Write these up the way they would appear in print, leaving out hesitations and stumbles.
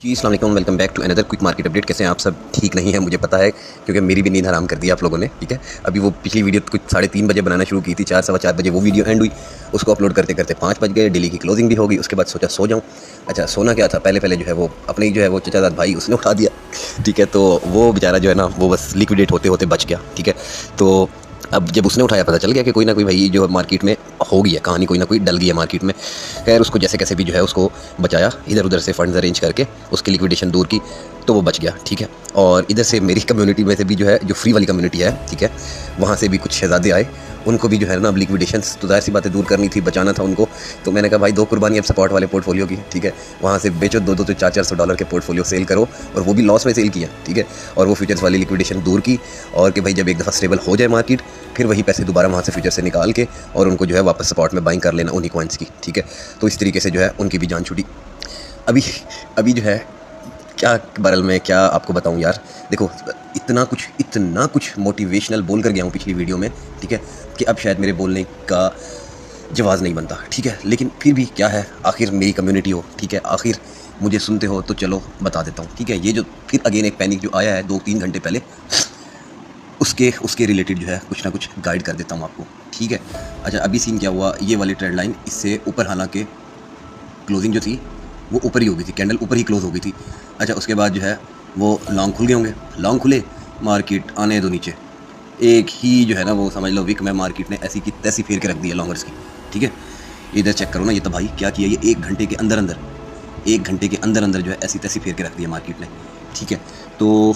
जी अस्सलाम वालेकुम, welcome back to another quick market update. कैसे हैं आप सब? ठीक नहीं है मुझे पता है, क्योंकि मेरी भी नींद हराम कर दी आप लोगों ने। ठीक है, अभी वो पिछली वीडियो कुछ 3:30 बजे बनाना शुरू की थी, 4 सवा 4 बजे वो वीडियो एंड हुई। उसको अपलोड करते करते 5 बज गए, डेली की क्लोजिंग भी हो गई। उसके बाद सोचा सो जाऊँ। अच्छा, सोना क्या था, पहले जो है वो अपने ही जो है वो चचाजाद भाई उसने उठा दिया। ठीक है, तो वो बेचारा जो है ना वो बस लिक्विडेट होते होते बच गया। ठीक है, तो अब जब उसने उठाया पता चल गया कि कोई ना कोई भाई जो मार्केट में हो गई है कहानी, कोई ना कोई डल गई है मार्केट में। खैर उसको जैसे कैसे भी जो है उसको बचाया, इधर उधर से फंड्स अरेंज करके उसकी लिक्विडेशन दूर की, तो वो बच गया। ठीक है, और इधर से मेरी कम्युनिटी में से भी जो है जो फ्री वाली कम्युनिटी है, ठीक है, वहाँ से भी कुछ शहजादे आए। उनको भी जो है ना अब लिक्विडेशंस तो ज़ाहिर सी बातें दूर करनी थी, बचाना था उनको। तो मैंने कहा भाई 2 कुर्बानी अब सपोर्ट वाले पोर्टफोलियो की। ठीक है, वहाँ से बेचो, 2-2 से 400 डॉलर के पोर्टफोलियो सेल करो, और वो भी लॉस में सेल किया। ठीक है, और वो फ्यूचर्स वाली लिक्विडेशन दूर की, और कि भाई जब एक दफ़ा स्टेबल हो जाए मार्केट, फिर वही पैसे दोबारा वहाँ से फ्यूचर से निकाल के और उनको जो है वापस सपोर्ट में बाइंग कर लेना उन्हीं कॉइन्स की। ठीक है, तो इस तरीके से जो है उनकी भी जान छूटी। अभी अभी जो है क्या बरल में क्या आपको बताऊं यार। देखो, इतना कुछ मोटिवेशनल बोल कर गया हूँ पिछली वीडियो में, ठीक है, कि अब शायद मेरे बोलने का जवाज़ नहीं बनता। ठीक है, लेकिन फिर भी क्या है, आखिर मेरी कम्युनिटी हो, ठीक है, आखिर मुझे सुनते हो तो चलो बता देता हूँ। ठीक है, ये जो फिर अगेन एक पैनिक जो आया है 2-3 घंटे पहले, उसके रिलेटेड जो है कुछ ना कुछ गाइड कर देता हूँ आपको। ठीक है, अच्छा अभी सीन क्या हुआ, ये वाली ट्रेंड लाइन इससे ऊपर, हालांकि क्लोजिंग जो थी वो ऊपर ही हो गई थी, कैंडल ऊपर ही क्लोज हो गई थी। अच्छा, उसके बाद जो है वो लॉन्ग खुल गए होंगे, लॉन्ग खुले, मार्केट आने दो नीचे, एक ही जो है ना वो समझ लो वीक में मार्केट ने ऐसी की तैसी फेर के रख दी है लॉन्गर्स की। ठीक है, इधर चेक करो ना, ये तो भाई क्या किया, ये 1 घंटे के अंदर जो है ऐसी तैसी फेर के रख दी है मार्केट ने। ठीक है, तो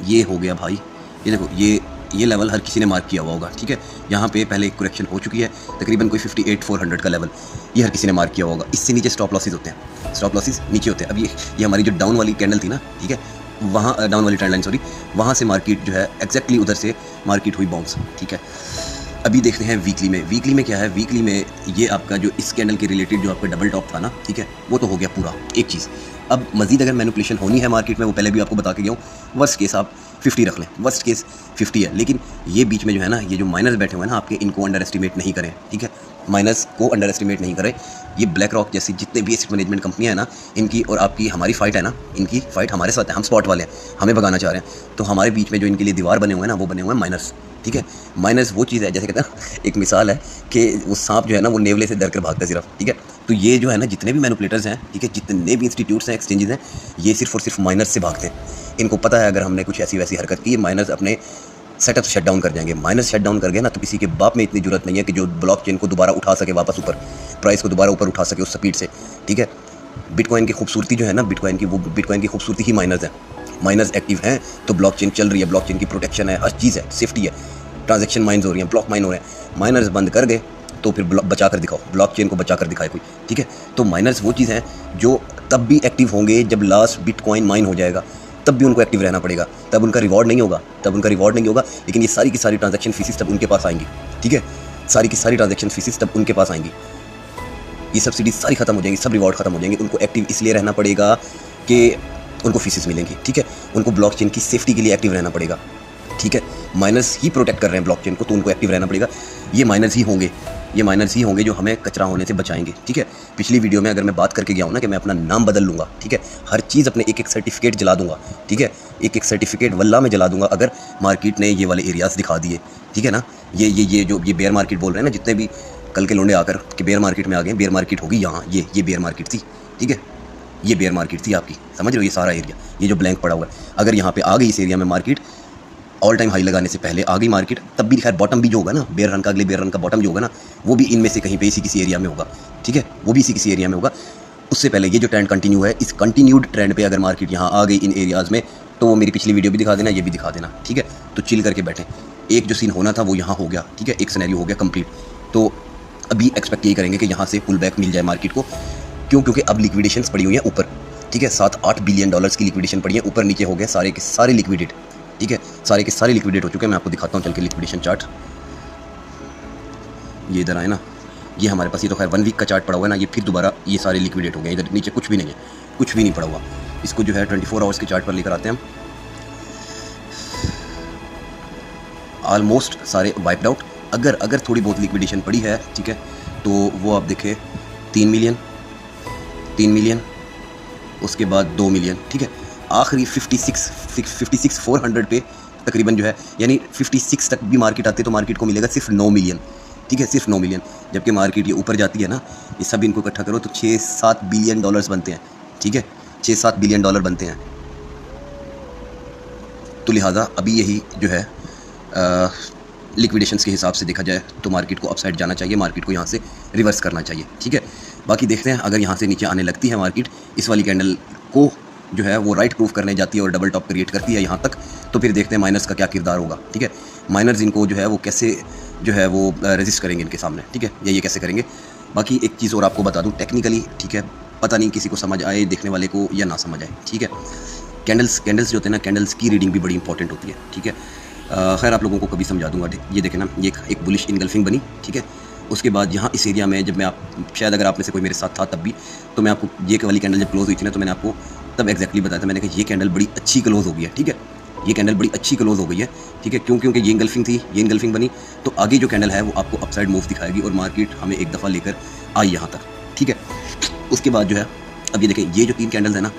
ये हो गया भाई। ये देखो, ये लेवल हर किसी ने मार्क किया हुआ होगा। ठीक है, यहाँ पे पहले एक करेक्शन हो चुकी है, तकरीबन कोई 58,400 का लेवल, ये हर किसी ने मार्क किया हुआ होगा। इससे नीचे स्टॉप लॉसेस होते हैं, स्टॉप लॉसेस नीचे होते हैं। अब ये हमारी जो डाउन वाली कैंडल थी ना, ठीक है, वहाँ डाउन वाली ट्रेंड लाइन, सॉरी, वहाँ से मार्केट जो है एग्जैक्टली उधर से मार्केट हुई बाउंस। ठीक है, अभी देखते हैं वीकली में क्या है। वीकली में ये आपका जो इस कैंडल के रिलेटेड जो आपका डबल टॉप था ना, ठीक है, वो तो हो गया पूरा एक चीज़। अब मजीद अगर मैनिपुलेशन होनी है मार्केट में, वो पहले भी आपको बता के गया हूँ, वर्स्ट केस आप 50 रख लें, वर्स्ट केस 50 है। लेकिन ये बीच में जो है ना, ये जो माइनस बैठे हुए हैं ना आपके, इनको अंडर एस्टिमेट नहीं करें। ठीक है, माइनस को अंडर एस्टिमेट नहीं करें। ये ब्लैक रॉक जैसी जितने भी एसेट मैनेजमेंट कंपनियाँ हैं ना, इनकी और आपकी हमारी फाइट है ना, इनकी फाइट हमारे साथ है, हम स्पॉट वाले हैं, हमें भगाना चाह रहे हैं। तो हमारे बीच में जो इनके लिए दीवार बने हुए हैं ना, वो बने हुए हैं माइनस। ठीक है, माइनस वो चीज़ है, जैसे कहते हैं ना, एक मिसाल है कि वो सांप जो है ना वो नेवले से डर कर भागता है सिर्फ। ठीक है, तो ये जो है ना जितने भी मैनिपुलेटर्स हैं, ठीक है, जितने भी इंस्टीट्यूट्स हैं, एक्सचेंजेस हैं, ये सिर्फ और सिर्फ माइनस से भागते हैं। इनको पता है अगर हमने कुछ ऐसी वैसी हरकत की, माइनस अपने सेटअप शट डाउन कर जाएंगे। माइनस शट डाउन कर गए ना, तो किसी के बाप में इतनी जरूरत नहीं है कि जो ब्लॉकचेन को दोबारा उठा सके वापस ऊपर, प्राइस को दोबारा ऊपर उठा सके उस स्पीड से। ठीक है, बिटकॉइन की खूबसूरती जो है ना, बिटकॉइन की खूबसूरती ही माइनस है। माइनस एक्टिव हैं तो ब्लॉकचेन चल रही है, ब्लॉकचेन की प्रोटेक्शन है, हर चीज़ है, सेफ्टी है, ट्रांजैक्शन माइंस हो रही हैं, ब्लॉक माइन हो रहे हैं। माइनर्स बंद कर गए तो फिर बचा कर दिखाओ, ब्लॉकचेन को बचा कर दिखाए कोई। ठीक है, तो माइनर्स वो चीज़ है जो तब भी एक्टिव होंगे जब लास्ट बिटकॉइन माइन हो जाएगा, तब भी उनको एक्टिव रहना पड़ेगा, तब उनका रिवॉर्ड नहीं होगा, लेकिन ये सारी की सारी ट्रांजैक्शन फीसेस तब उनके पास आएंगी। ठीक है, सारी की सारी ट्रांजैक्शन फीसेस तब उनके पास आएंगी, ये सब्सिडी सारी खत्म हो जाएंगी, सब रिवॉर्ड खत्म हो जाएंगे। उनको एक्टिव इसलिए रहना पड़ेगा कि उनको फीसेस मिलेंगी। ठीक है, उनको ब्लॉकचेन की सेफ्टी के लिए एक्टिव रहना पड़ेगा। ठीक है, माइनर्स ही प्रोटेक्ट कर रहे हैं ब्लॉकचेन को, तो उनको एक्टिव रहना पड़ेगा। ये माइनर्स ही होंगे जो हमें कचरा होने से बचाएंगे। ठीक है, पिछली वीडियो में अगर मैं बात करके गया हूँ ना कि मैं अपना नाम बदल लूँगा, ठीक है, हर चीज़ अपने एक सर्टिफिकेट जला दूंगा। ठीक है, एक सर्टिफिकेट वल्ला में जला दूंगा अगर मार्केट ने ये वाले एरियाज़ दिखा दिए। ठीक है ना, ये जो ये बेयर मार्केट बोल रहे हैं ना, जितने भी कल के लोंडे आकर कि बेयर मार्केट में आ गए, बेयर मार्केट होगी यहाँ, ये बेयर मार्केट थी। ठीक है, ये बेयर मार्केट थी आपकी, समझ रहे हो, ये सारा एरिया, ये जो ब्लैंक पड़ा हुआ है, अगर यहाँ पे आ गई इस एरिया में मार्केट, ऑल टाइम हाई लगाने से पहले आ गई मार्केट, तब भी खैर बॉटम भी जो होगा ना, बेयर रन का, अगले बेयर रन का बॉटम जो होगा ना, वो भी इनमें से कहीं पे इसी किसी एरिया में होगा। ठीक है, वो भी इसी किसी एरिया में होगा। उससे पहले ये जो ट्रेंड कंटिन्यू है, इस कंटिन्यूड ट्रेंड पे अगर मार्केट यहाँ आ गई इन एरियाज़ में, तो वो मेरी पिछली वीडियो भी दिखा देना, ये भी दिखा देना। ठीक है, तो चिल करके बैठें, एक जो सीन होना था वो यहाँ हो गया। ठीक है, एक सिनेरियो हो गया कंप्लीट। तो अभी एक्सपेक्ट यही करेंगे कि यहाँ से पुल बैक मिल जाए मार्केट को। क्यों? क्योंकि अब लिक्विडेशंस पड़ी हुई हैं ऊपर। ठीक है, 7-8 बिलियन डॉलर्स की लिक्विडेशन पड़ी है, ऊपर नीचे हो गए सारे के सारे लिक्विडेट। ठीक है, सारे के सारे लिक्विडेट हो चुके हैं। मैं आपको दिखाता हूँ चल के लिक्विडेशन चार्ट। ये इधर आए ना, ये हमारे पास, ये तो खैर 1 वीक का चार्ट पड़ा हुआ है ना, ये फिर दोबारा ये सारे लिक्विडेट हो गए। इधर नीचे कुछ भी नहीं है, कुछ भी नहीं पड़ा हुआ। इसको जो है 24 आवर्स के चार्ट पर लेकर आते हैं हम। ऑलमोस्ट सारे वाइप्ड आउट। अगर थोड़ी बहुत लिक्विडेशन पड़ी है, ठीक है, तो वो आप देखें 3 मिलियन, उसके बाद 2 मिलियन, ठीक है। आखिरी 56,400 पे तकरीबन जो है, यानी 56 तक भी मार्केट आती है तो मार्केट को मिलेगा सिर्फ 9 मिलियन, ठीक है, सिर्फ 9 मिलियन। जबकि मार्केट ये ऊपर जाती है ना, ये सब इनको इकट्ठा करो तो 6-7 बिलियन डॉलर्स बनते हैं, ठीक है, 6-7 बिलियन डॉलर बनते हैं। तो लिहाजा अभी यही जो है लिक्विडेशंस के हिसाब से देखा जाए तो मार्केट को अपसाइड जाना चाहिए, मार्केट को यहाँ से रिवर्स करना चाहिए, ठीक है। बाकी देखते हैं अगर यहाँ से नीचे आने लगती है मार्केट, इस वाली कैंडल को जो है वो राइट प्रूफ करने जाती है और डबल टॉप क्रिएट करती है यहाँ तक, तो फिर देखते हैं माइनर्स का क्या किरदार होगा, ठीक है। माइनर्स इनको जो है वो कैसे जो है वो रेजिस्ट करेंगे इनके सामने, ठीक है, या ये कैसे करेंगे। बाकी एक चीज़ और आपको बता दूँ टेक्निकली, ठीक है, पता नहीं किसी को समझ आए देखने वाले को या ना समझ आए, ठीक है। कैंडल्स जो होते हैं ना, कैंडल्स की रीडिंग भी बड़ी इंपॉर्टेंट होती है, ठीक है। खैर आप लोगों को कभी समझा दूंगा। ये देखें ना, ये एक बुलिश इनगल्फिंग बनी, ठीक है। उसके बाद यहाँ इस एरिया में जब मैं शायद अगर आप में से कोई मेरे साथ था तब भी, तो मैं आपको ये वाली कैंडल जब क्लोज हुई थी ना, तो मैंने आपको तब एक्जैक्टली बताया था, मैंने कहा ये कैंडल बड़ी अच्छी क्लोज हो गई है, ठीक है, ये कैंडल बड़ी अच्छी क्लोज हो गई है, ठीक है। क्योंकि ये इनगल्फिंग थी, ये इनगल्फिंग बनी, तो आगे जो कैंडल है वो आपको अपसाइड मूव दिखाएगी और मार्केट हमें एक दफ़ा लेकर आई यहाँ तक, ठीक है। उसके बाद जो है अब ये देखें, ये जो 3 कैंडल्स है ना,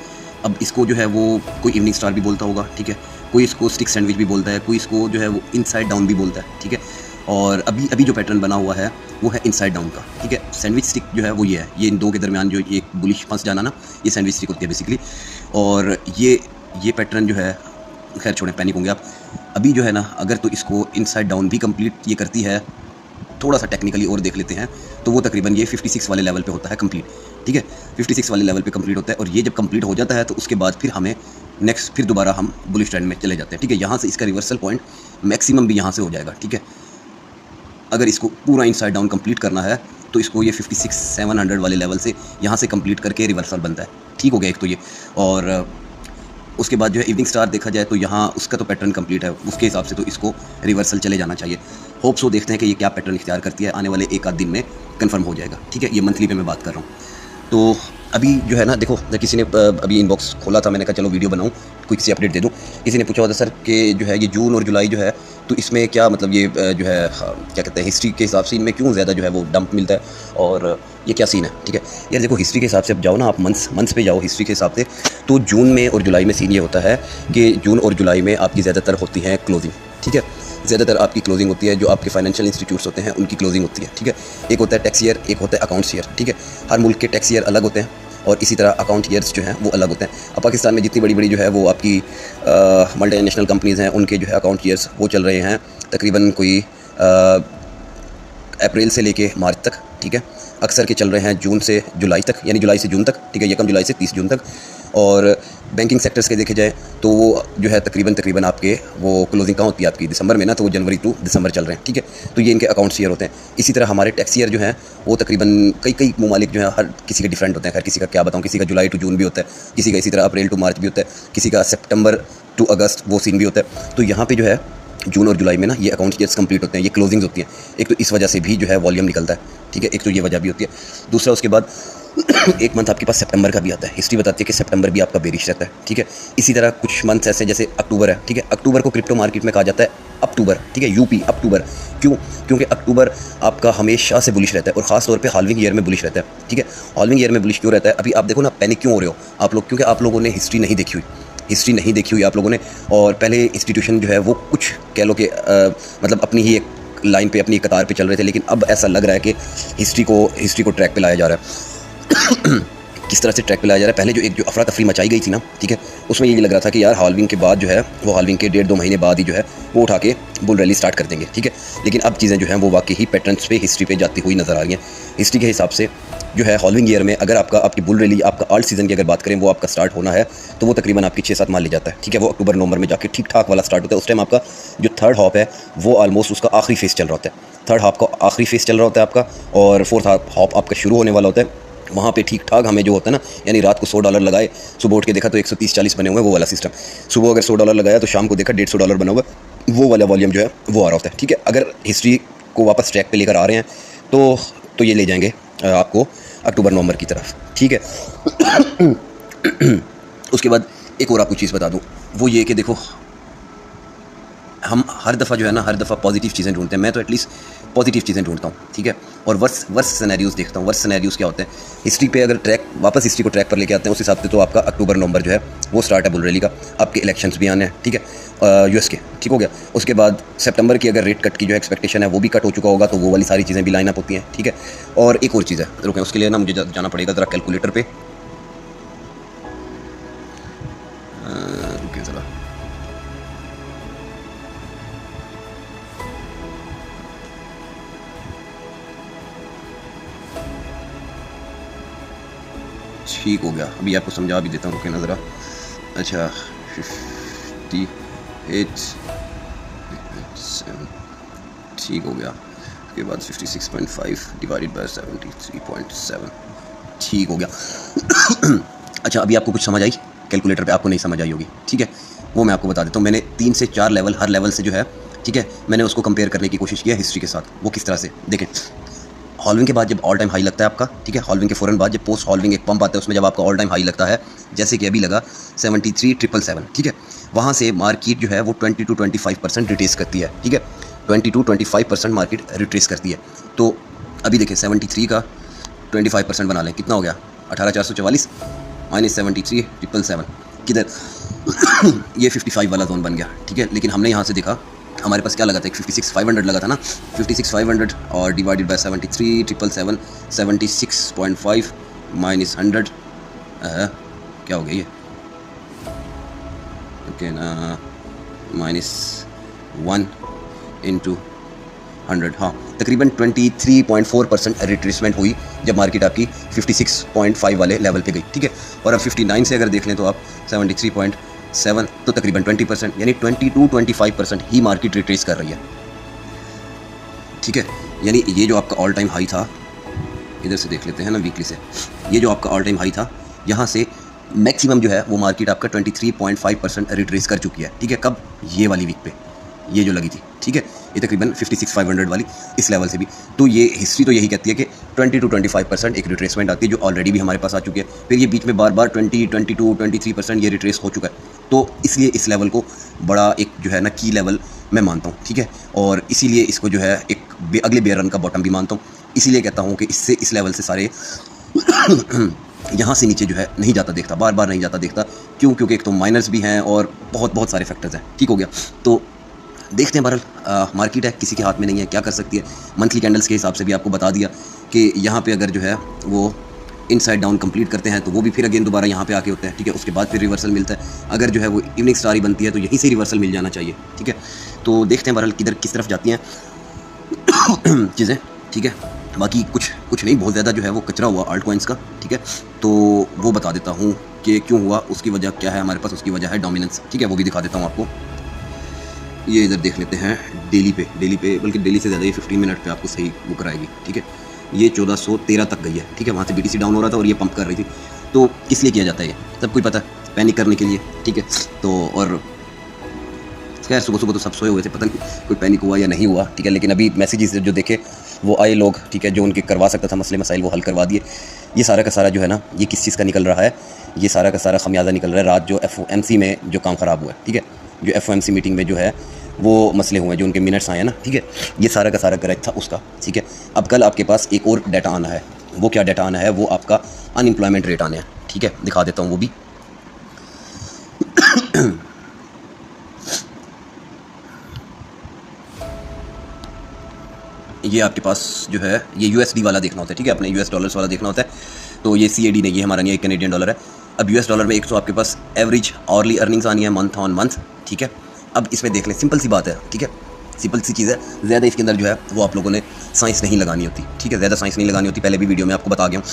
अब इसको जो है वो कोई इवनिंग स्टार भी बोलता होगा, ठीक है, कोई इसको स्टिक सैंडविच भी बोलता है, कोई इसको जो है वो इनसाइड डाउन भी बोलता है, ठीक है। और अभी जो पैटर्न बना हुआ है वो है इनसाइड डाउन का, ठीक है। सैंडविच स्टिक जो है वो ये है, ये इन दो के दरमियान जो एक बुलिश फंस जाना ना, ये सैंडविच स्टिक होती है बेसिकली। और ये पैटर्न जो है, खैर छोड़ें, पैनिक होंगे आप। अभी जो है ना, अगर तो इसको इनसाइड डाउन भी कंप्लीट ये करती है, थोड़ा सा टेक्निकली और देख लेते हैं, तो वो तकरीबन ये 56 वाले लेवल पे होता है कंप्लीट, ठीक है, 56 वाले लेवल पे कंप्लीट होता है। और ये जब कंप्लीट हो जाता है तो उसके बाद फिर हमें नेक्स्ट फिर दोबारा हम बुलिश ट्रेंड में चले जाते हैं, ठीक है। यहाँ से इसका रिवर्सल पॉइंट मैक्सिमम भी यहाँ से हो जाएगा, ठीक है। अगर इसको पूरा इनसाइड डाउन कंप्लीट करना है तो इसको ये 56,700 वाले लेवल से यहाँ से कंप्लीट करके रिवर्सल बनता है, ठीक हो गया एक तो ये। और उसके बाद जो है इवनिंग स्टार देखा जाए तो यहाँ उसका तो पैटर्न कंप्लीट है, उसके हिसाब से तो इसको रिवर्सल चले जाना चाहिए। होप सो, देखते हैं कि ये क्या पैटर्न इख्तियार करती है, आने वाले एक आध दिन में कंफर्म हो जाएगा, ठीक है। ये मंथली पे मैं बात कर रहा हूँ। तो अभी जो है ना, देखो किसी ने अभी इनबॉक्स खोला था, मैंने कहा चलो वीडियो बनाऊँ, कोई किसी अपडेट दे दूँ। किसी ने पूछा होता सर कि जो है ये जून और जुलाई जो है, तो इसमें क्या मतलब ये जो है क्या कहते हैं हिस्ट्री के हिसाब से इनमें क्यों ज़्यादा जो है वो डंप मिलता है और ये क्या सीन है, ठीक है। यार देखो, हिस्ट्री के हिसाब से अब जाओ ना आप, मंथ्स पे जाओ हिस्ट्री के हिसाब से, तो जून में और जुलाई में सीन ये होता है कि जून और जुलाई में आपकी ज़्यादातर होती है क्लोजिंग, ठीक है। ज़्यादातर आपकी क्लोजिंग होती है, जो आपके फाइनेंशियल इंस्टीट्यूट्स होते हैं उनकी क्लोजिंग होती है, ठीक है। एक होता है टैक्स ईयर, एक होता है अकाउंट्स ईयर, ठीक है। हर मुल्क के टैक्स ईयर अलग होते हैं और इसी तरह अकाउंट ईयर्स जो हैं वो अलग होते हैं। अब पाकिस्तान में जितनी बड़ी बड़ी जो है वो आपकी मल्टीनेशनल कंपनीज़ हैं, उनके जो है अकाउंट ईयर्स वो चल रहे हैं तकरीबन कोई अप्रैल से लेके मार्च तक, ठीक है। अक्सर के चल रहे हैं जून से जुलाई तक, यानी जुलाई से जून तक, ठीक है, यकम जुलाई से 30 जून तक। और बैंकिंग सेक्टर्स के देखे जाए तो वो जो है तकरीबन आपके वो क्लोजिंग कहाँ होती है आपकी दिसंबर में ना, तो वो जनवरी टू दिसंबर चल रहे हैं, ठीक है। तो ये इनके अकाउंट्स ईयर होते हैं। इसी तरह हमारे टैक्स ईयर जो है वो तकरीबन कई ममालिक जो है हर किसी के डिफरेंट होते हैं। खैर किसी का क्या बताऊँ, किसी का जुलाई टू जून भी होता है, किसी का इसी तरह अप्रैल टू मार्च भी होता है, किसी का सितंबर टू अगस्त वो सीन भी होता है। तो यहाँ पर जो है जून और जुलाई में ना ये अकाउंट ईयर्स कंप्लीट होते हैं, ये क्लोजिंग्स होती हैं। एक तो इस वजह से भी जो है वॉल्यूम निकलता है, ठीक है, एक तो ये वजह भी होती है। दूसरा उसके बाद एक मंथ आपके पास सितंबर का भी आता है। हिस्ट्री बताती है कि सितंबर भी आपका बेरिश रहता है, ठीक है। इसी तरह कुछ मंथ्स ऐसे जैसे अक्टूबर है, ठीक है। अक्टूबर को क्रिप्टो मार्केट में कहा जाता है अक्टूबर, ठीक है, यूपी अक्टूबर। क्यों? क्योंकि अक्टूबर आपका हमेशा से बुलिश रहता है और ख़ास तौर पे हाल्विंग ईयर में बुलिश रहता है, ठीक है। हाल्विंग ईयर में बुलिश क्यों रहता है? अभी आप देखो ना, पैनिक क्यों हो रहे हो आप लोग? क्योंकि आप लोगों ने हिस्ट्री नहीं देखी हुई आप लोगों ने। और पहले इंस्टीट्यूशन जो है वो कुछ कह लो कि मतलब अपनी ही एक लाइन पे, अपनी कतार पे चल रहे थे, लेकिन अब ऐसा लग रहा है कि हिस्ट्री को ट्रैक पे लाया जा रहा है। किस तरह से ट्रैक पे लाया जा रहा है? पहले जो एक अफरा तफरी मचाई गई थी ना, ठीक है, उसमें ये लग रहा था कि यार हाल्विंग के बाद जो है वो हाल्विंग के 1.5-2 महीने बाद ही जो है वो उठा के बुल रैली स्टार्ट कर देंगे, ठीक है। लेकिन अब चीज़ें जो हैं वो वाकई ही पैटर्न्स पे, हिस्ट्री पे जाती हुई नज़र आ रही हैं। हिस्ट्री के हिसाब से जो है हाल्विंग ईयर में अगर आपकी बुल रैली, आपका आल्ट सीज़न की अगर बात करें, वो आपका स्टार्ट होना है तो वो तकरीबन आपकी 6-7 मान ले जाता है, ठीक है। वो अक्टूबर नवंबर में जाके ठीक ठाक वाला स्टार्ट होता है। उस टाइम आपका जो थर्ड हॉप है वो ऑलमोस्ट उसका आखिरी फेस चल रहा होता है। थर्ड हॉप का आखिरी फेस चल रहा होता है आपका, और फोर्थ हॉप आपका शुरू होने वाला होता है। वहाँ पे ठीक ठाक हमें जो होता है ना, यानी रात को $100 लगाए, सुबह उठ के देखा तो 130-40 बने हुए, वो वाला सिस्टम। सुबह अगर $100 लगाया तो शाम को देखा $150 बना हुआ, वो वाला वॉल्यूम जो है वो आ रहा होता है, ठीक है। अगर हिस्ट्री को वापस ट्रैक पे लेकर आ रहे हैं तो ये ले जाएंगे आपको अक्टूबर नवंबर की तरफ, ठीक है। उसके बाद एक और आपको चीज़ बता दूँ, वो ये कि देखो हम हर दफ़ा जो है ना, हर दफ़ा पॉजिटिव चीज़ें ढूंढते हैं। मैं तो एटलीस्ट पॉजिटिव चीज़ें ढूंढता हूँ, ठीक है। और वर्स सिनेरियोज़ देखता हूँ। वर्स सिनेरियोज़ क्या होते हैं, हिस्ट्री पे अगर वापस हिस्ट्री को ट्रैक पर लेके आते हैं, उस हिसाब से तो आपका अक्टूबर नवंबर जो है वो स्टार्ट है बुल रैली का। आपके इलेक्शंस भी आने हैं, ठीक है, यूएस के, ठीक हो गया। उसके बाद सितंबर की अगर रेट कट की जो एक्सपेक्टेशन है वो भी कट हो चुका होगा, तो वो वाली सारी चीज़ें भी लाइन अप होती हैं, ठीक है। और एक और चीज़ है, रुकें, उसके लिए ना मुझे जाना पड़ेगा ज़रा कैलकुलेटर पे। रुकें ज़रा, ठीक हो गया, अभी आपको समझा भी देता हूँ, रुकें ना ज़रा। अच्छा, 58 ठीक हो गया। उसके बाद 56.5 डिवाइडेड बाय 73.7 ठीक हो गया। अच्छा, अभी आपको कुछ समझ आई? कैलकुलेटर पे आपको नहीं समझ आई होगी, ठीक है, वो मैं आपको बता देता हूँ। मैंने 3 से 4 लेवल, हर लेवल से जो है, ठीक है, मैंने उसको कंपेयर करने की कोशिश की है हिस्ट्री के साथ। वो किस तरह से देखें, हॉलविंग के बाद जब ऑल टाइम हाई लगता है आपका, ठीक है, हॉलविंग के फ़ौरन बाद जब पोस्ट हॉलविंग एक पंप आता है, उसमें जब आपका ऑल टाइम हाई लगता है, जैसे कि अभी लगा 73,777, ठीक है, वहाँ से मार्केट जो है वो 20 to 25% रिट्रेस करती है, ठीक है, 20 to 25% मार्केट रिट्रेस करती है। तो अभी देखें 73 का 25% बना लें, कितना हो गया, 18,444 माइनस 73,777, किधर ये 55 वाला जोन बन गया, ठीक है। लेकिन हमने यहाँ से देखा, हमारे पास क्या लगा था, एक 56,500 लगा था ना, 56,500 और डिवाइडेड बाय 73,777, 76.5 माइनस 100 क्या हो गया ये, ओके ना, माइनस 1 इंटू 100, हाँ, तकरीबन 23.4% रिट्रेसमेंट हुई जब मार्केट आपकी 56.5 वाले लेवल पे गई, ठीक है। और अब 59 से अगर देख लें तो आप 73.7, तो तकरीबन 20%, यानी 20 to 25% ही मार्केट रिट्रेस कर रही है, ठीक है। यानी ये जो आपका ऑल टाइम हाई था, इधर से देख लेते हैं ना वीकली से, ये जो आपका ऑल टाइम हाई था, यहाँ से मैक्सिमम जो है वो मार्केट आपका 23.5% रिट्रेस कर चुकी है, ठीक है। कब, ये वाली वीक पे, ये जो लगी थी, ठीक है, ये तकरीबन 56,500 वाली इस लेवल से भी। तो ये हिस्ट्री तो यही कहती है कि 20 to 25% एक रिट्रेसमेंट आती है, जो ऑलरेडी भी हमारे पास आ चुकी है। फिर ये बीच में बार बार 20, 22, 23% ये रिट्रेस हो चुका है। तो इसलिए इस लेवल को बड़ा एक जो है ना की लेवल मैं मानता हूँ, ठीक है। और इसीलिए इसको जो है एक अगले बेयर रन का बॉटम भी मानता हूँ। इसीलिए कहता हूँ कि इससे इस लेवल से सारे यहाँ से नीचे जो है नहीं जाता देखता, बार बार नहीं जाता देखता। क्यों? क्योंकि एक तो माइनर्स भी हैं और बहुत बहुत सारे फैक्टर्स हैं, ठीक हो गया। तो देखते हैं, बहरहाल मार्केट है, किसी के हाथ में नहीं है, क्या कर सकती है। मंथली कैंडल्स के हिसाब से भी आपको बता दिया कि यहाँ पे अगर जो है वो इनसाइड डाउन कंप्लीट करते हैं तो वो भी फिर अगेन दोबारा यहाँ पे आके होता है, ठीक है। उसके बाद फिर रिवर्सल मिलता है। अगर जो है वो इवनिंग स्टार ही बनती है तो यहीं से रिवर्सल मिल जाना चाहिए, ठीक है। तो देखते हैं बहरहाल किस तरफ जाती हैं चीज़ें, ठीक है। बाकी कुछ नहीं, बहुत ज़्यादा जो है वो कचरा हुआ आल्ट कॉइन्स का, ठीक है। तो वो बता देता हूँ कि क्यों हुआ, उसकी वजह क्या है हमारे पास, उसकी वजह है डोमिनेंस, ठीक है। वो भी दिखा देता हूँ आपको। ये इधर देख लेते हैं डेली पे, बल्कि डेली से ज़्यादा ये 15 मिनट पे आपको सही वो कराएगी, ठीक है। ये 1413 तक गई है, ठीक है। वहाँ से BTC डाउन हो रहा था और ये पंप कर रही थी। तो किस लिए किया जाता है ये, सब कुछ पता है, पैनिक करने के लिए, ठीक है। तो और खैर सुबह तो सब सोए हुए थे, पता नहीं कोई पैनिक हुआ या नहीं हुआ, ठीक है। लेकिन अभी मैसेजेस जो देखे वो आए लोग, ठीक है, जो उनके करवा सकता था मसले मसाइल वो हल करवा दिए। ये सारा का सारा जो है ना, ये किस चीज़ का निकल रहा है, ये सारा का सारा खमियाजा निकल रहा है रात जो FOMC में जो काम ख़राब हुआ है, ठीक है। जो FOMC मीटिंग में जो है वो मसले हुए, जो उनके मिनट्स आए हैं ना, ठीक है, ये सारा का सारा करेक्ट था उसका, ठीक है। अब कल आपके पास एक और डाटा आना है। वो क्या डाटा आना है, वो आपका अनएम्प्लॉयमेंट रेट आना है, ठीक है। दिखा देता हूँ वो भी। ये आपके पास जो है ये USD वाला देखना होता है, ठीक है, अपने US डॉलर्स वाला देखना होता है। तो ये CAD नहीं, ये हमारा नहीं है, कैनेडियन डॉलर है। अब US डॉलर में एक तो आपके पास एवरेज आवरली अर्निंग्स आनी है मंथ ऑन मंथ, ठीक है। अब इसमें देख लें, सिंपल सी बात है, ठीक है, सिंपल सी चीज़ है। ज़्यादा इसके अंदर जो है वो आप लोगों ने साइंस नहीं लगानी होती, ठीक है, ज़्यादा साइंस नहीं लगानी होती, पहले भी वीडियो में आपको बता गया हूँ।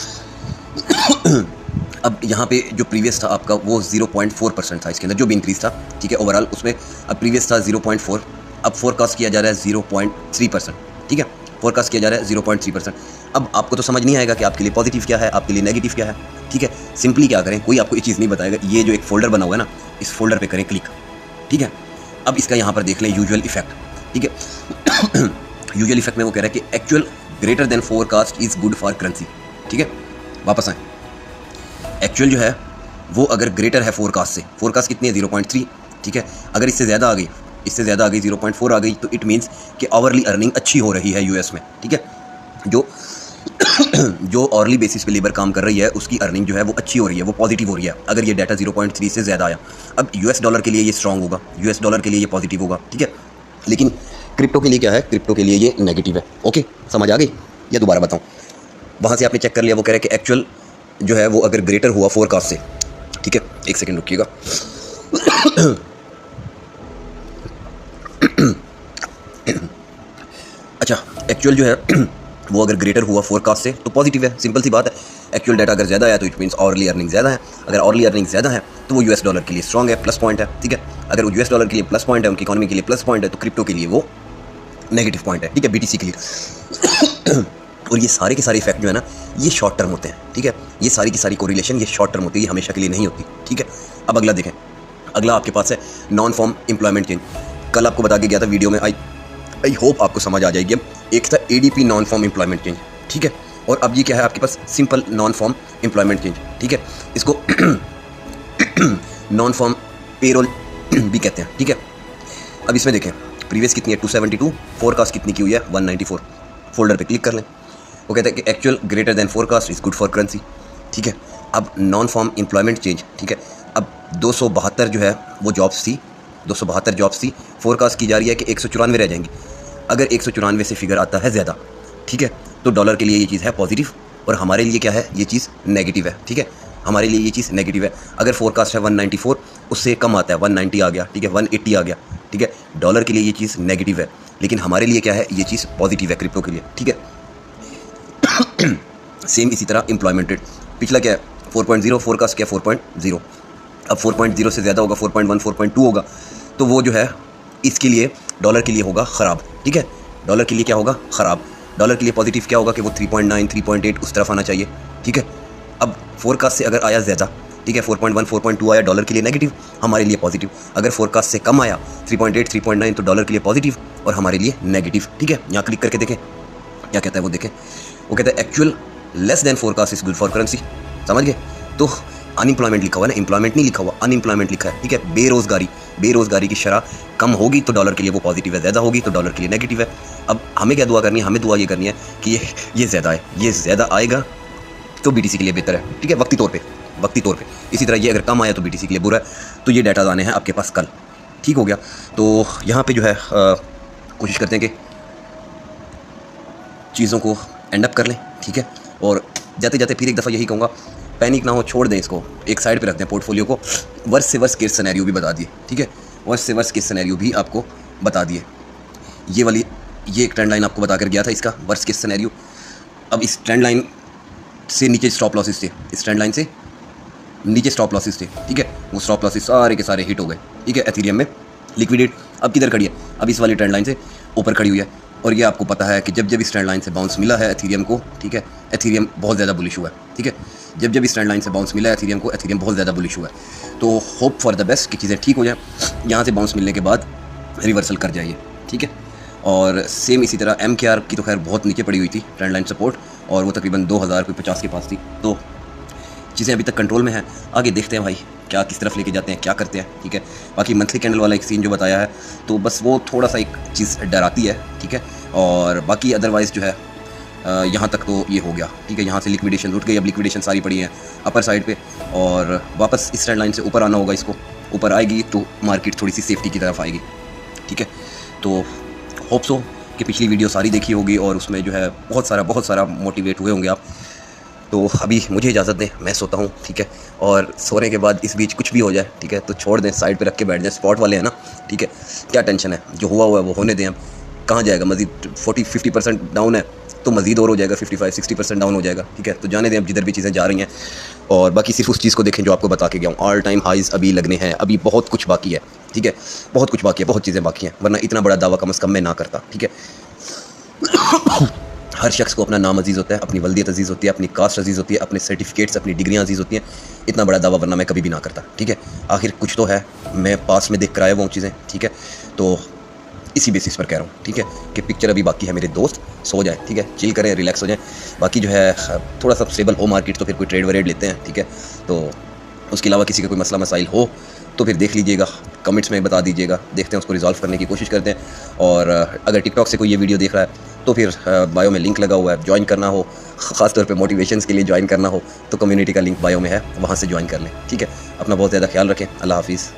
अब यहाँ पे जो प्रीवियस था आपका वो 0.4% था इसके अंदर, जो भी इंक्रीज़ था, ठीक है, ओवरऑल उसमें। अब प्रीवियस था 0.4, अब फोरकास्ट किया जा रहा है 0.3%, ठीक है, फोरकास्ट किया जा रहा है 0.3%। अब आपको तो समझ नहीं आएगा कि आपके लिए पॉजिटिव क्या है, आपके लिए नेगेटिव क्या है, ठीक है। सिंपली क्या करें, कोई आपको ये चीज़ नहीं बताएगा। ये जो एक फ़ोल्डर बना हुआ है ना, इस फोल्डर पे करें क्लिक, ठीक है। अब इसका यहाँ पर देख लें यूजुअल इफेक्ट, ठीक है। यूजुअल इफेक्ट में वो कह रहा है कि actual greater than forecast is good for currency, ठीक है। वापस आए, एक्चुअल जो है वो अगर ग्रेटर है फोरकास्ट से, फोरकास्ट कितनी है 0.3, ठीक है। अगर इससे ज़्यादा आ गई इससे ज़्यादा आ गई, 0.4 आ गई, तो इट मीन्स कि आवरली अर्निंग अच्छी हो रही है यूएस में, ठीक है। जो जो आवरली बेसिस पे लेबर काम कर रही है उसकी अर्निंग जो है वो अच्छी हो रही है, वो पॉजिटिव हो रही है। अगर ये डाटा 0.3 से ज़्यादा आया, अब यूएस डॉलर के लिए ये स्ट्रॉन्ग होगा, यूएस डॉलर के लिए ये पॉजिटिव होगा, ठीक है। लेकिन क्रिप्टो के लिए क्या है, क्रिप्टो के लिए ये नेगेटिव है। ओके, समझ आ गई? या दोबारा बताऊँ? वहाँ से आपने चेक कर लिया, वो कह रहे हैं कि एक्चुअल जो है वो अगर ग्रेटर हुआ फोरकास्ट से, ठीक है, एक सेकेंड रुकिएगा। अच्छा, एक्चुअल जो है वो अगर ग्रेटर हुआ फोरकास्ट से तो पॉजिटिव है, सिंपल सी बात है। एक्चुअल डाटा अगर ज़्यादा है तो इट मीन्स आवरली अर्निंग ज़्यादा है। अगर आवरली अर्निंग ज़्यादा है तो वो यूएस डॉलर के लिए स्ट्रॉन्ग है, प्लस पॉइंट है, ठीक है। अगर वो यूएस डॉलर के लिए प्लस पॉइंट है, उनकी इकॉनमी के लिए प्लस पॉइंट है, तो क्रिप्टो के लिए वो नेगेटिव पॉइंट है, ठीक है, बीटीसी के लिए। और ये सारे के सारे इफेक्ट जो है ना, ये शॉर्ट टर्म होते हैं, ठीक है। ये सारी की सारी कोरिलेशन ये शॉर्ट टर्म होती है, ये हमेशा के लिए नहीं होती, ठीक है। अब अगला देखें, अगला आपके पास है नॉन फॉर्म एम्प्लॉयमेंट चेंज। कल आपको बता के गया था वीडियो में, आई होप आपको समझ आ जाएगी। अब एक था ADP non farm employment change, ठीक है, और अब ये क्या है आपके पास, simple non farm employment change, ठीक है। इसको नॉन फॉर्म पेरोल भी कहते हैं, ठीक है। अब इसमें देखें प्रीवियस कितनी है 272, फोरकास्ट कितनी की हुई है 194। फोल्डर पे क्लिक कर लें, वो कहते हैं कि actual greater than forecast is good for currency, ठीक है। अब नॉन फॉर्म एम्प्लॉयमेंट चेंज, ठीक है। अब 272 जो है वो जॉब्स थी, 272 जॉब्स थी, फोरकास्ट की जा रही है कि 194 रह जाएंगी। अगर 194 से फिगर आता है ज़्यादा, ठीक है, तो डॉलर के लिए ये चीज़ है पॉजिटिव और हमारे लिए क्या है, ये चीज़ नेगेटिव है, ठीक है। हमारे लिए ये चीज़ नेगेटिव है। अगर फोरकास्ट है 194, उससे कम आता है 190 आ गया, ठीक है, 180 आ गया, ठीक है, डॉलर के लिए ये चीज़ नेगेटिव है, लेकिन हमारे लिए क्या है, ये चीज़ पॉजिटिव है क्रिप्टो के लिए, ठीक है। सेम इसी तरह एम्प्लॉयमेंट रेट, पिछला क्या है 4.0, फोरकास्ट क्या है 4.0। अब 4.0 से ज़्यादा होगा, 4.1, 4.2 होगा, तो वो जो है इसके लिए डॉलर के लिए होगा ख़राब, ठीक है। डॉलर के लिए क्या होगा, ख़राब। डॉलर के लिए पॉजिटिव क्या होगा कि वो 3.9, 3.8 उस तरफ आना चाहिए, ठीक है। अब फोरकास्ट से अगर आया ज़्यादा, ठीक है, 4.1, 4.2 आया, डॉलर के लिए नेगेटिव, हमारे लिए पॉजिटिव। अगर फोरकास्ट से कम आया 3.8, 3.9, तो डॉलर के लिए पॉजिटिव और हमारे लिए नेगेटिव, ठीक है। यहाँ क्लिक करके देखें क्या कहता है, वो देखें, वो कहता है actual less than forecast is good for currency, समझ गए। तो अनएम्प्लॉयमेंट लिखा हुआ है ना, एम्प्लॉयमेंट नहीं लिखा हुआ, अनएम्प्लॉयमेंट लिखा है, ठीक है। बेरोज़गारी की शरह कम होगी तो डॉलर के लिए वो पॉजिटिव है, ज़्यादा होगी तो डॉलर के लिए नेगेटिव है। अब हमें क्या दुआ करनी है, हमें दुआ ये करनी है कि ये ज़्यादा है, ये ज़्यादा आएगा तो बीटीसी के लिए बेहतर है, ठीक है, वक्ती तौर पे। इसी तरह ये अगर कम आया तो बीटीसी के लिए बुरा है। तो ये डाटा आने हैं आपके पास कल, ठीक हो गया। तो यहाँ पे जो है कोशिश करते हैं कि चीज़ों को एंड अप कर लें, ठीक है। और जाते जाते फिर एक दफ़ा यही कहूँगा, पैनिक ना हो, छोड़ दें इसको, एक साइड पे रखते हैं पोर्टफोलियो को। वर्स्ट से वर्स्ट केस सिनेरियो भी बता दिए, ठीक है, वर्स्ट से वर्स्ट केस सिनेरियो भी आपको बता दिए। ये एक ट्रेंड लाइन आपको बता कर गया था, इसका वर्स्ट केस सिनेरियो। अब इस ट्रेंड लाइन से नीचे स्टॉप लॉसेस थे, इस ट्रेंड लाइन से नीचे स्टॉप लॉसेस थे, ठीक है, वो स्टॉप लॉसेस सारे के सारे हिट हो गए, ठीक है। एथेरियम में लिक्विडेट अब किधर खड़ी है, अब इस वाली ट्रेंड लाइन से ऊपर खड़ी हुई है। और ये आपको पता है कि जब इस ट्रेंड लाइन से बाउंस मिला है एथेरियम को, ठीक है, एथेरियम बहुत ज़्यादा बुलिश हुआ है, ठीक है। जब इस ट्रेंड लाइन से बाउंस मिला है एथेरियम को, एथेरियम बहुत ज़्यादा बुलिश हुआ है। तो होप फॉर द बेस्ट कि चीज़ें ठीक हो जाए, यहाँ से बाउंस मिलने के बाद रिवर्सल कर जाइए, ठीक है। और सेम इसी तरह MKR की तो खैर बहुत नीचे पड़ी हुई थी ट्रेंड लाइन सपोर्ट, और वो तकरीबन 2050 के पास थी। तो चीज़ें अभी तक कंट्रोल में हैं, आगे देखते हैं भाई क्या किस तरफ लेके जाते हैं, क्या करते हैं, ठीक है। बाकी मंथली कैंडल वाला एक सीन जो बताया है, तो बस वो थोड़ा सा एक चीज़ डराती है, ठीक है। और बाकी अदरवाइज़ जो है यहाँ तक तो ये हो गया, ठीक है। यहाँ से लिक्विडेशन उठ गई, अब लिक्विडेशन सारी पड़ी है अपर साइड पे, और वापस इस ट्रेंड लाइन से ऊपर आना होगा। इसको ऊपर आएगी तो मार्केट थोड़ी सी सेफ्टी की तरफ आएगी, ठीक है। तो होप सो कि पिछली वीडियो सारी देखी होगी और उसमें जो है बहुत सारा मोटिवेट हुए होंगे आप। तो अभी मुझे इजाज़त दें, मैं सोता हूँ, ठीक है। और सोने के बाद इस बीच कुछ भी हो जाए, ठीक है, तो छोड़ दें, साइड पे रख के बैठ जाए। स्पॉट वाले हैं ना, ठीक है, क्या टेंशन है, जो हुआ है वो होने दें। अब कहाँ जाएगा, मज़ीद 40-50% डाउन है तो मज़ीद और हो जाएगा, 55-60% डाउन हो जाएगा, ठीक है। तो जाने दें अब जिधर भी चीज़ें जा रही हैं। और बाकी सिर्फ उस चीज़ को देखें जो आपको बता के गया हूँ, ऑल टाइम हाइज़ अभी लगने हैं, अभी बहुत कुछ बाकी है, ठीक है, बहुत कुछ बाकी है, बहुत चीज़ें बाकी हैं, वरना इतना बड़ा दावा कम से कम मैं ना करता, ठीक है। हर शख्स को अपना नाम अजीज़ होता है, अपनी वल्दियत अजीज़ होती है, अपनी कास्ट अजीज़ होती है, अपने सर्टिफिकेट्स, अपनी डिग्रियाँ अजीज़ होती हैं। इतना बड़ा दावा वरना मैं कभी भी ना करता, ठीक है। आखिर कुछ तो है, मैं पास में देख कर आया वो चीज़ें, ठीक है। तो इसी बेसिस पर कह रहा हूँ, ठीक है, कि पिक्चर अभी बाकी है। मेरे दोस्त सो जाए, ठीक है, चिल करें, रिलैक्स हो जाए। बाकी जो है थोड़ा सा स्टेबल हो मार्केट तो फिर कोई ट्रेड वरेड लेते हैं, ठीक है। तो उसके अलावा किसी का कोई मसला मसाइल हो तो फिर देख लीजिएगा। कमेंट्स में बता दीजिएगा, देखते हैं उसको रिजॉल्व करने की कोशिश करते हैं। और अगर टिकटॉक से कोई ये वीडियो देख रहा है तो फिर बायो में लिंक लगा हुआ है, ज्वाइन करना हो, ख़ास तौर पे मोटिवेशंस के लिए ज्वाइन करना हो तो कम्युनिटी का लिंक बायो में है, वहाँ से ज्वाइन कर लें। ठीक है, अपना बहुत ज़्यादा ख्याल रखें। अल्लाह हाफिज़।